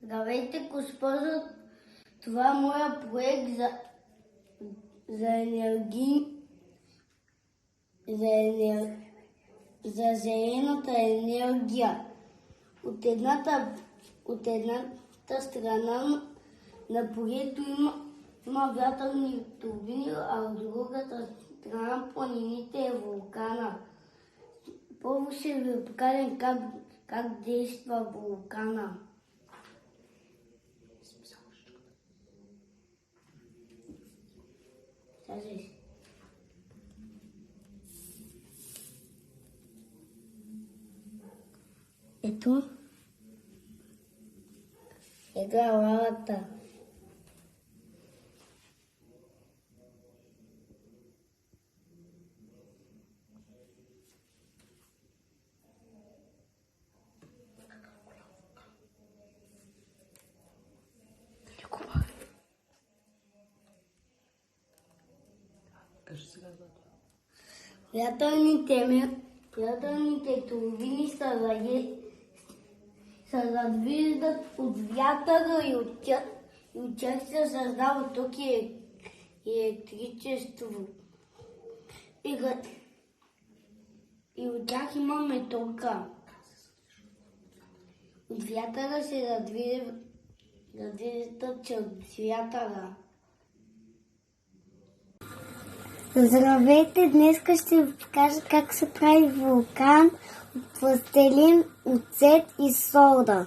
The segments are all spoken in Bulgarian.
Здравейте, госпожо! Това е моя проект за зелената енергия. От едната страна на полето има вятърни турбини, а от другата страна планините е вулкана. Първо ще ви покажем как действа вулкана. Ето е лавата. Вятърните турбини се задвиждат от вятъра и от тях се създава ток и електричество. И от тях имаме тока. От вятъра се задвиждат от вятъра. Здравейте! Днес ще ви покажа как се прави вулкан от пластелин, оцет и сода.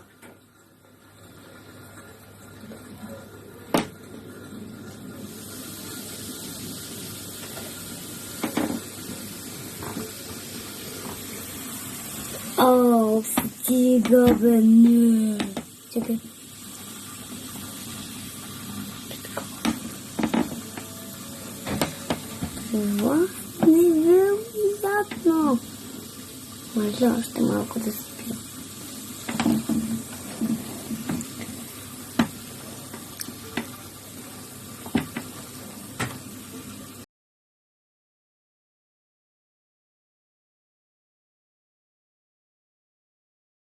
О, стига бе, не! Чакай. Това невероятно! Може още малко да се